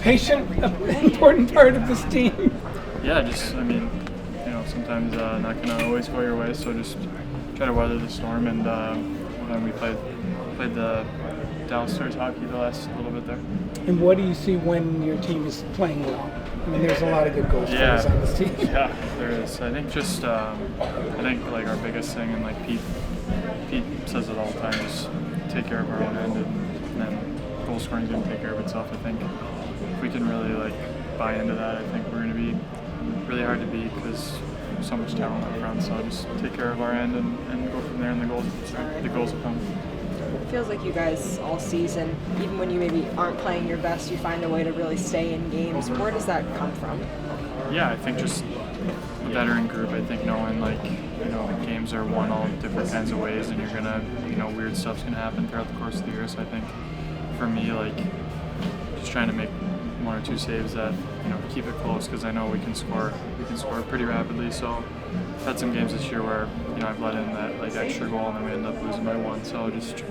patient, an important part of this team. Yeah, sometimes not going to always go your way, so just try to weather the storm. And then we played the Dallas Stars hockey the last little bit there. And what do you see when your team is playing well? I mean, there's a lot of good goal scorers on this team. Yeah, there is. I think like our biggest thing, and like Pete says it all the time, is take care of our own end, and then goal scoring is going to take care of itself. I think if we can really like buy into that, I think we're going to be really hard to beat because there's so much talent up front. So just take care of our end and go from there, and the goals will come. It feels like you guys all season, even when you maybe aren't playing your best, you find a way to really stay in games. Where does that come from? Yeah, I think just a veteran group. I think knowing games are won all different kinds of ways, and you're gonna weird stuff's gonna happen throughout the course of the year. So I think for me, just trying to make one or two saves that keep it close, because I know we can score pretty rapidly. So I've had some games this year where I've let in that extra goal and then we end up losing by one. So just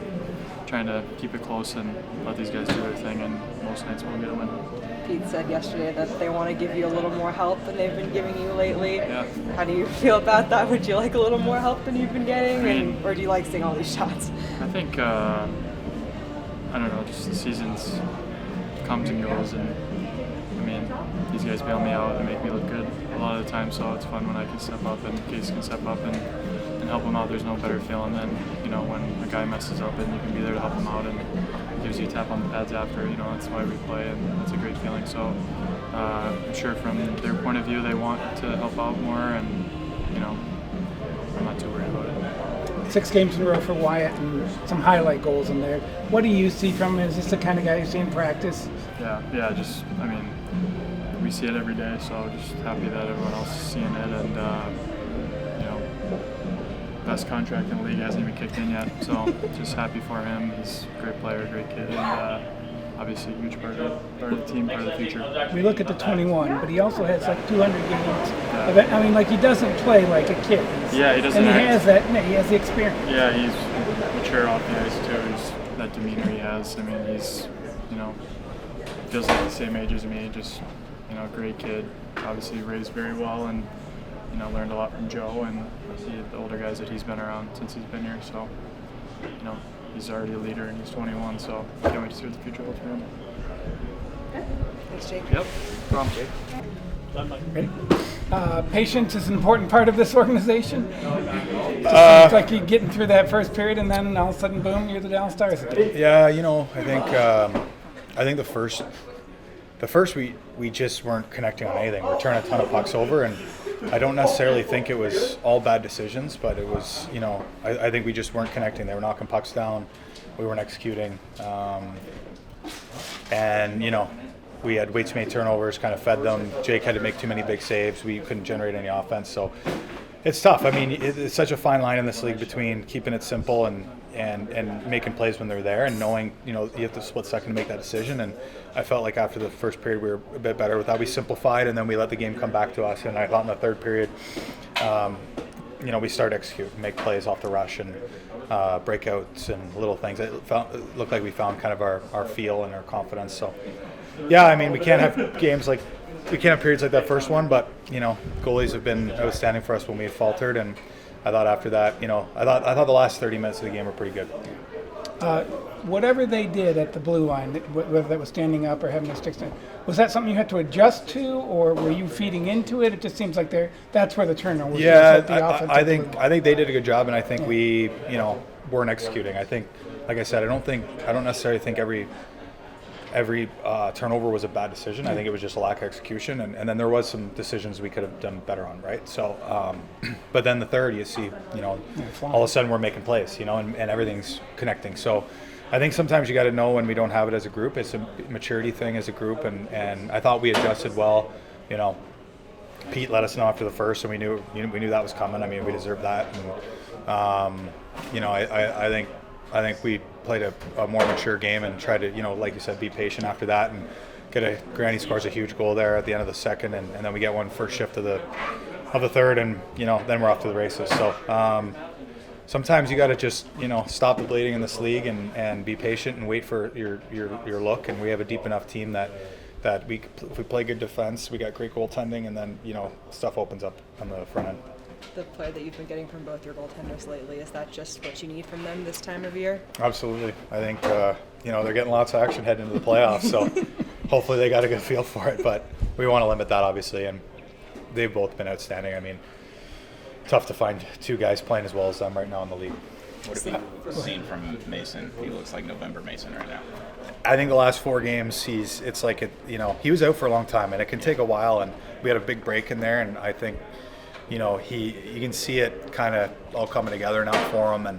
trying to keep it close and let these guys do their thing, and most nights we'll get a win. Pete said yesterday that they want to give you a little more help than they've been giving you lately. Yeah. How do you feel about that? Would you like a little more help than you've been getting, or do you like seeing all these shots? I think I don't know, just the seasons comes and goes, and these guys bail me out and make me look good a lot of the time, so it's fun when I can step up and Case can step up and help them out. There's no better feeling than when a guy messes up and you can be there to help him out, and it gives you a tap on the pads after. That's why we play, and it's a great feeling. So I'm sure from their point of view they want to help out more, and I'm not too worried about it. 6 games in a row for Wyatt and some highlight goals in there. What do you see from him? Is this the kind of guy you see in practice? Yeah, we see it every day, so just happy that everyone else is seeing it, and best contract in the league hasn't even kicked in yet, so just happy for him. He's a great player, great kid, and obviously a huge part of the team, part of the future. We look at the 21, but he also has 200 games. Yeah. He doesn't play like a kid. Yeah, he doesn't. And he has that. He has the experience. Yeah, he's mature off the ice too. He's that demeanor he has. He's feels like the same age as me. Just great kid. Obviously raised very well, and learned a lot from Joe and the older guys that he's been around since he's been here. So he's already a leader, and he's 21. So can't wait to see what the future holds for him. Thanks, Jake. Yep. Problem, Jake. Ready? Patience is an important part of this organization. It's like you're getting through that first period, and then all of a sudden, boom, you're the Dallas Stars again. Yeah, I think the first we just weren't connecting on anything. We're turning a ton of pucks over, and I don't necessarily think it was all bad decisions, but it was, I think we just weren't connecting. They were knocking pucks down. We weren't executing. And we had way too many turnovers, kind of fed them. Jake had to make too many big saves. We couldn't generate any offense. So it's tough. It's such a fine line in this league between keeping it simple and making plays when they're there, and knowing you have to split second to make that decision. And I felt like after the first period we were a bit better with that. We simplified, and then we let the game come back to us. And I thought in the third period, we started to execute, make plays off the rush, and breakouts and little things. It looked like we found kind of our feel and our confidence. So yeah, we can't have periods like that first one, but goalies have been outstanding for us when we had faltered, and I thought after that, I thought the last 30 minutes of the game were pretty good. Whatever they did at the blue line, whether that was standing up or having the sticks down, was that something you had to adjust to, or were you feeding into it? It just seems like that's where the turnover was. Yeah, I think they did a good job, and I think we weren't executing. I think, like I said, I don't necessarily think every turnover was a bad decision. I think it was just a lack of execution, and then there was some decisions we could have done better on, right? So, but then the third, you see, all of a sudden we're making plays, and everything's connecting. So I think sometimes you got to know when we don't have it as a group. It's a maturity thing as a group, and I thought we adjusted well. Pete let us know after the first, and we knew that was coming. We deserved that, and I think we played a more mature game and tried to, like you said, be patient after that, and Granny scores a huge goal there at the end of the second, and then we get one first shift of the third, and then we're off to the races. So sometimes you got to just stop the bleeding in this league and be patient and wait for your look. And we have a deep enough team that that if we play good defense, we got great goaltending, and then stuff opens up on the front end. The play that you've been getting from both your goaltenders lately, is that just what you need from them this time of year? Absolutely. I think they're getting lots of action heading into the playoffs, so hopefully they got a good feel for it. But we want to limit that, obviously, and they've both been outstanding. I mean, tough to find two guys playing as well as them right now in the league. What have you seen from Mason? He looks like November Mason right now. I think the last 4 games, he was out for a long time, and it can take a while. And we had a big break in there, and I think, you can see it kind of all coming together now for him. And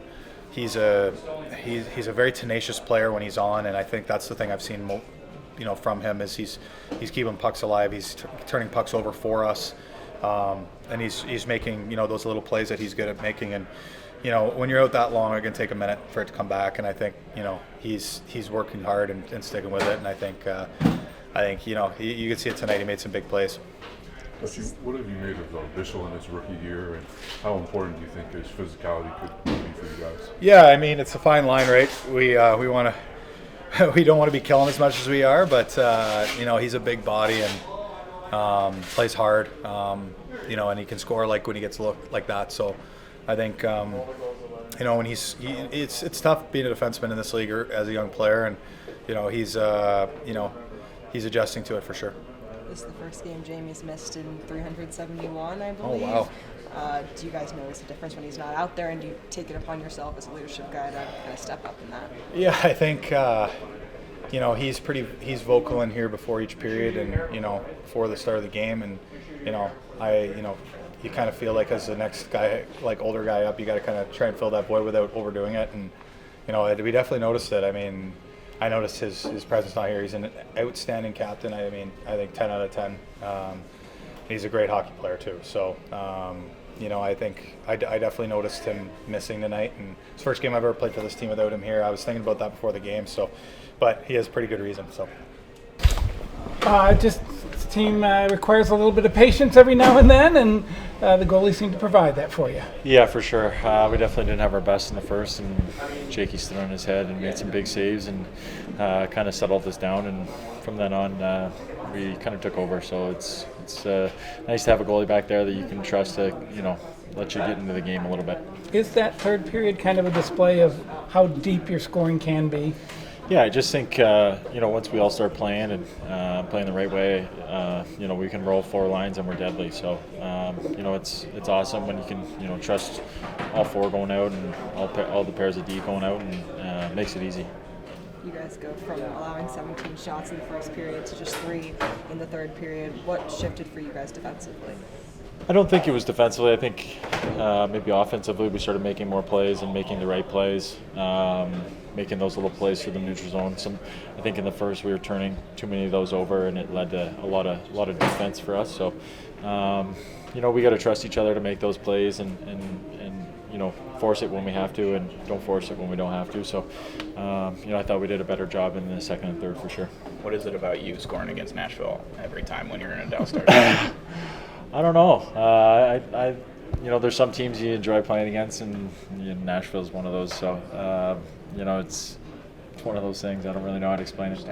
he's a very tenacious player when he's on, and I think that's the thing I've seen, from him is he's keeping pucks alive. He's turning pucks over for us, and he's making those little plays that he's good at making. And when you're out that long, it can take a minute for it to come back. And I think he's working hard and sticking with it. And I think you can see it tonight. He made some big plays. What have you made of Bishel in his rookie year, and how important do you think his physicality could be for you guys? Yeah, I mean, it's a fine line, right? We want to we don't want to be killing as much as we are, but he's a big body and plays hard, and he can score when he gets a look like that. So I think when it's tough being a defenseman in this league as a young player, and he's adjusting to it for sure. This is the first game Jamie's missed in 371, I believe. Oh, wow. Do you guys notice a difference when he's not out there, and do you take it upon yourself as a leadership guy to kind of step up in that? Yeah, I think he's vocal in here before each period and before the start of the game, and you kind of feel like as the next guy, older guy up, you got to kind of try and fill that void without overdoing it. And we definitely noticed it. I mean, I noticed his presence not here. He's an outstanding captain. I think 10 out of 10. He's a great hockey player too. So, I think I definitely noticed him missing tonight. And it's the first game I've ever played for this team without him here. I was thinking about that before the game. So, but he has pretty good reason. So. This team requires a little bit of patience every now and then, and the goalies seem to provide that for you. Yeah, for sure. We definitely didn't have our best in the first, and Jakey stood on his head and made some big saves and kind of settled us down. And from then on, we kind of took over. So it's nice to have a goalie back there that you can trust to let you get into the game a little bit. Is that third period kind of a display of how deep your scoring can be? Yeah, I just think once we all start playing and playing the right way, we can roll 4 lines and we're deadly. So it's awesome when you can trust all 4 going out and all the pairs of D going out, and makes it easy. You guys go from allowing 17 shots in the first period to just 3 in the third period. What shifted for you guys defensively? I don't think it was defensively. I think maybe offensively we started making more plays and making the right plays, making those little plays through the neutral zone. I think in the first we were turning too many of those over, and it led to a lot of defense for us. So we got to trust each other to make those plays and force it when we have to, and don't force it when we don't have to. So I thought we did a better job in the second and third for sure. What is it about you scoring against Nashville every time when you're in a Dow Star? I don't know. There's some teams you enjoy playing against, and Nashville's one of those. So, it's one of those things. I don't really know how to explain it.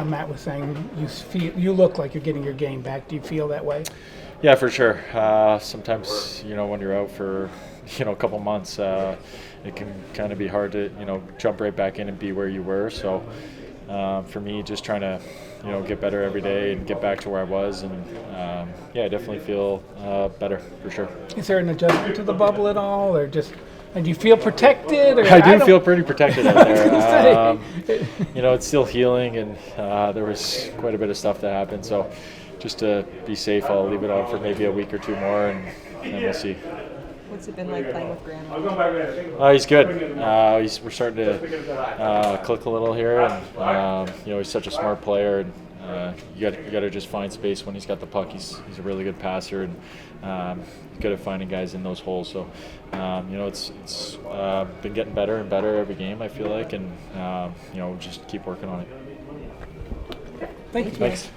Matt was saying you look like you're getting your game back. Do you feel that way? Yeah, for sure. Sometimes, when you're out for, a couple months, it can kind of be hard to, jump right back in and be where you were. So, for me, just trying to, get better every day and get back to where I was, and I definitely feel better for sure. Is there an adjustment to the bubble at all, or just? And do you feel protected? Or I do feel pretty protected out there. Say. It's still healing, and there was quite a bit of stuff that happened. So, just to be safe, I'll leave it on for maybe a week or 2 more, and then we'll see. What's it been like playing with Graham? He's good. We're starting to click a little here, and he's such a smart player, and you got to just find space when he's got the puck. He's a really good passer, and good at finding guys in those holes. So it's been getting better and better every game, I feel like, and just keep working on it. Thank you. Thanks.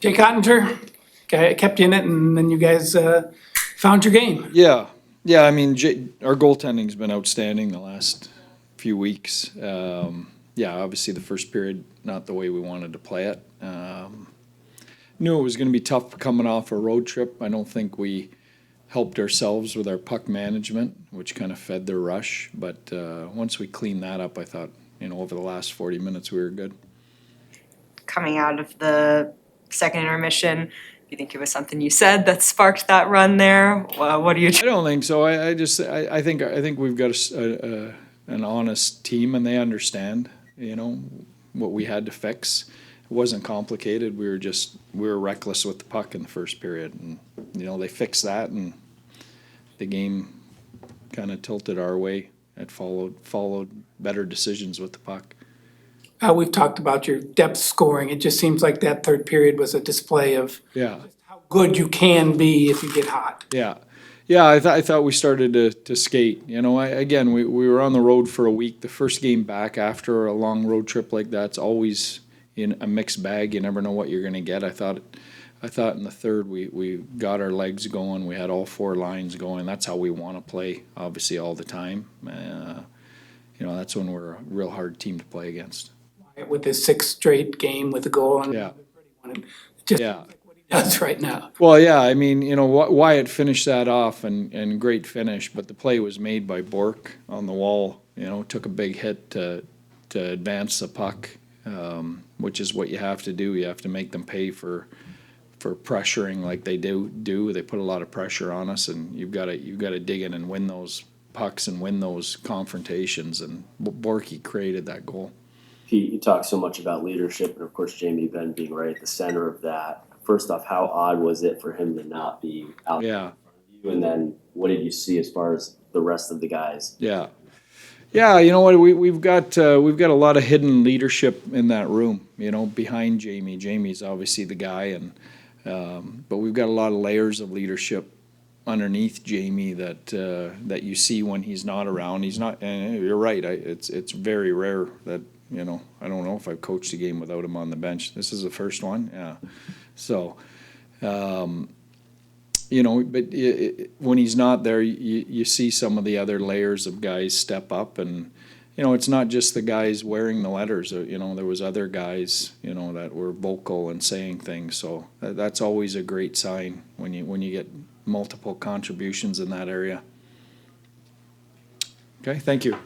Jake Oettinger, kept you in it, and then you guys found your game. Yeah. I mean, our goaltending's been outstanding the last few few weeks. Yeah, obviously the first period, not the way we wanted to play it. Knew it was going to be tough coming off a road trip. I don't think we helped ourselves with our puck management, which kind of fed their rush. But once we cleaned that up, I thought, over the last 40 minutes we were good. Coming out of the second intermission, do you think it was something you said that sparked that run there? What do you? I don't think so. I think we've got an honest team, and they understand, what we had to fix. It wasn't complicated. We were reckless with the puck in the first period, and they fixed that, and the game kind of tilted our way. It followed better decisions with the puck. We've talked about your depth scoring. It just seems like that third period was a display of Yeah. how good you can be if you get hot. Yeah. Yeah, I thought we started to skate. Again, we were on the road for a week. The first game back after a long road trip like that's always in a mixed bag. You never know what you're going to get. I thought in the third we got our legs going. We had all four lines going. That's how we want to play, obviously, all the time. That's when we're a real hard team to play against. With his sixth straight game with a goal and Yeah. just Yeah. like what he does right now. Well, yeah, I mean, Wyatt finished that off and great finish, but the play was made by Bork on the wall. Took a big hit to advance the puck, which is what you have to do. You have to make them pay for pressuring like they do. They put a lot of pressure on us, and you've got to dig in and win those pucks and win those confrontations. And Borky created that goal. Pete, you talk so much about leadership, and of course Jamie Benn being right at the center of that. First off, how odd was it for him to not be out Yeah. in front of you? And then what did you see as far as the rest of the guys? Yeah. Yeah, you know what? We've got a lot of hidden leadership in that room. Behind Jamie. Jamie's obviously the guy, but we've got a lot of layers of leadership underneath Jamie that you see when he's not around. He's not. And you're right. It's very rare that I don't know if I've coached a game without him on the bench. This is the first one. Yeah. So. But when he's not there, you see some of the other layers of guys step up, and it's not just the guys wearing the letters. There was other guys that were vocal and saying things. So that's always a great sign when you get multiple contributions in that area. Okay, thank you.